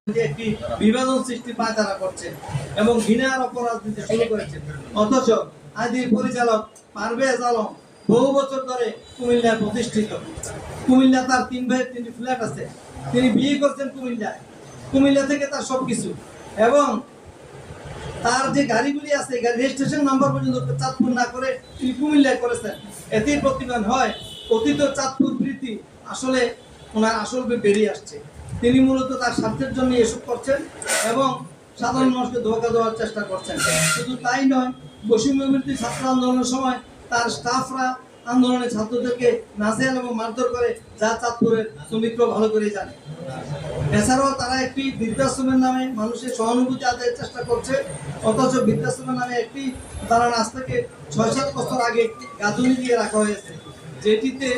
একটি বিভাজন সৃষ্টির পায়তারা করছেন এবং ঘৃণার অপরাজনীতি শুরু করেছেন। অথচ আদির পরিচালক পারভেজ আলম বহু বছর ধরে কুমিল্লায় প্রতিষ্ঠিত। কুমিল্লা তার 3 ভাইয়ের 3টি ফ্ল্যাট আছে। তিনি বিয়ে করছেন কুমিল্লায়, কুমিল্লা থেকে তার সবকিছু, এবং তার যে গাড়িগুলি আছে গাড়ি রেজিস্ট্রেশন নাম্বার পর্যন্ত চাঁদপুর না করে তিনি কুমিল্লায় করেছেন। এতেই প্রতিমান হয় অতীত চাঁদপুর প্রীতি আসলে ওনার আসল বেরিয়ে আসছে। তিনি মূলত তার স্বার্থের জন্য এসব করছেন এবং সাধারণ মানুষকে ধোঁকা দেওয়ার চেষ্টা করছেন। শুধু তাই নয়, বৈষম্যবিরোধী ছাত্র আন্দোলনের সময় তার স্টাফরা আন্দোলনের ছাত্রদেরকে নাজেহাল এবং মারধর করে, যা চাঁদপুরের শ্রমিকরা ভালো করে জানে। এছাড়াও তারা একটি বৃদ্ধাশ্রমের নামে মানুষের সহানুভূতি আদায়ের চেষ্টা করছে, অথচ বৃদ্ধাশ্রমের নামে একটি তারা আজ থেকে 6-7 বছর আগে গাঁথুনি দিয়ে রাখা হয়েছে, যেটিতে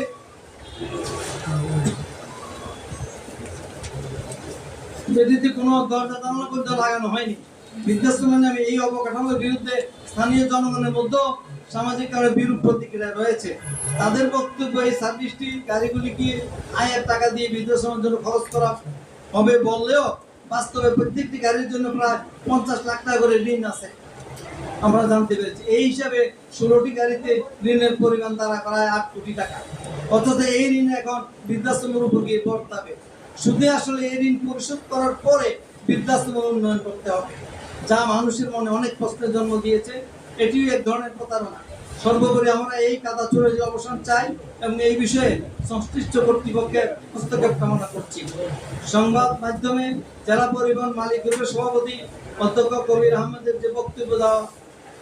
কোনো দরজা জানালা পর্যন্ত লাগানো হয়নি। বৃদ্ধাশ্রমের নামে এই অবকাঠামোর বিরুদ্ধে স্থানীয় জনগণের মধ্যেও সামাজিক কারণে বিরূপ প্রতিক্রিয়া রয়েছে। তাদের বক্তব্য এই সার্ভিসটি গাড়িগুলিকে আয়ের টাকা দিয়ে বৃদ্ধাশ্রমের জন্য খরচ করা হবে বললেও বাস্তবে প্রত্যেকটি গাড়ির জন্য প্রায় 50 লাখ টাকা করে ঋণ আছে আমরা জানতে পেরেছি। এই হিসাবে 16টি গাড়িতে ঋণের পরিমাণ দ্বারা প্রায় 8 কোটি টাকা। অথচ এই ঋণ এখন বৃদ্ধাশ্রমের উপর গিয়ে বর্তাবে। শুধু আসলে এই ঋণ পরিশোধ করার পরে বৃদ্ধাশ্রমের উন্নয়ন করতে হবে, যা মানুষের মনে অনেক প্রশ্নের জন্ম দিয়েছে। এটিও এক ধরনের প্রতারণা। সর্বোপরি আমরা এই কাদাচুরির অবসান চাই এবং এই বিষয়ে সংশ্লিষ্ট কর্তৃপক্ষের হস্তক্ষেপ কামনা করছি। সংবাদ মাধ্যমে জেলা পরিবহন মালিক গ্রুপের সভাপতি অধ্যক্ষ কবির আহমেদের যে বক্তব্য দেওয়া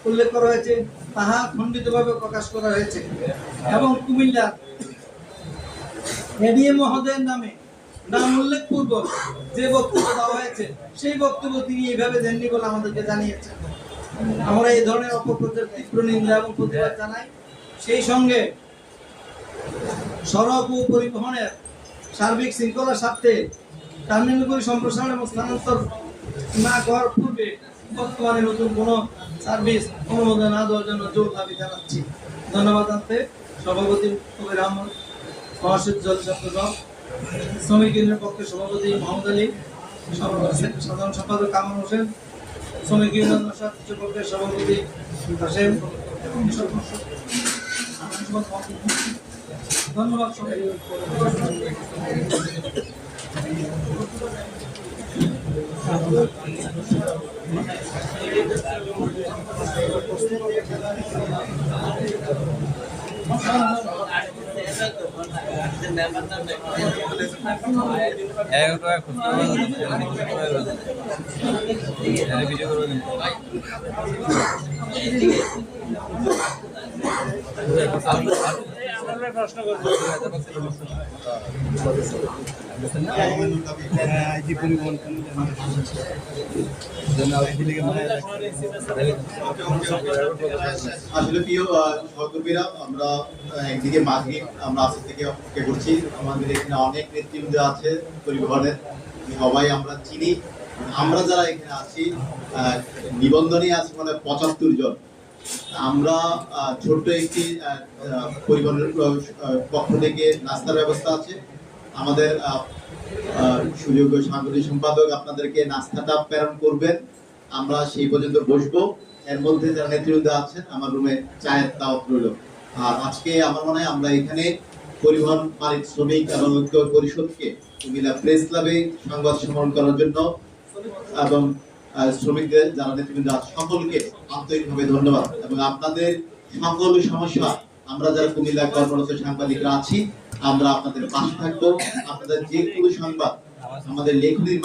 উল্লেখ করা হয়েছে তাহা খণ্ডিতভাবে প্রকাশ করা হয়েছে এবং কুমিল্লার এডিএম মহোদয়ের নাম উল্লেখ পূর্বক যে বক্তব্য দেওয়া হয়েছে সেই বক্তব্য তিনি এইভাবে দেননি বলে আমাদেরকে জানিয়েছেন। আমরা এই ধরনের অপপ্রচার তীব্র নিন্দা এবং প্রতিবাদ জানাই। সেই সঙ্গে সড়ক ও পরিবহনের সার্বিক শৃঙ্খলার স্বার্থে টার্মিনালগুলি সম্প্রসারণ এবং স্থানান্তর না করার পূর্বে বর্তমানে নতুন কোনো সার্ভিস অনুমোদন না দেওয়ার জন্য জোর দাবি জানাচ্ছি। ধন্যবাদ জানাতে সভাপতি কবির আহমদ, মহাসচিব চট্টগ্রাম, শ্রমিক ইউনিয়নের পক্ষে সভাপতি মোহাম্মদ আলী, সাধারণ সম্পাদক কামাল হোসেন, শ্রমিক ইউনিয়ন পক্ষের সভাপতি হাসেম। ধন্যবাদ সবাই। প্রশ্ন করবো আসলে প্রিয় সহকর্মীরা, আমরা একদিকে মাগরিব আমরা আজকে থেকে অপেক্ষা করছি। আমাদের এখানে অনেক নেতৃবৃন্দ আছে পরিবহনের, সবাই আমরা চিনি। আমরা যারা এখানে আছি নিবন্ধনে আছে মানে 75 জন। আমরা ছোট্ট একটি পরিবহনের পক্ষ থেকে নাস্তার ব্যবস্থা আছে। আমাদের সুযোগ্য সাংগঠনিক সম্পাদক আপনাদেরকে নাস্তাটা প্রেরণ করবেন, আমরা সেই পর্যন্ত বসবো। এর মধ্যে যারা নেতৃবৃন্দ আছেন আমার রুমে চায়ের দাওয়াত রইল। আর আজকে আমার মনে হয় আমরা এখানে পরিবহন মালিক শ্রমিক এবং ঐক্য পরিষদকে কুমিল্লা প্রেস ক্লাবে সংবাদ সম্মেলন করার জন্য এবং শ্রমিকদের যারা নেতৃবৃন্দ আছে সকলকে আন্তরিকভাবে ধন্যবাদ। এবং আপনাদের সকল সমস্যা আমরা যারা কুমিল্লা কর্মরত সাংবাদিকরা আছি আমরা আপনাদের পাশে থাকবো। আপনাদের যে কোনো সংবাদ আমাদের লেখনীর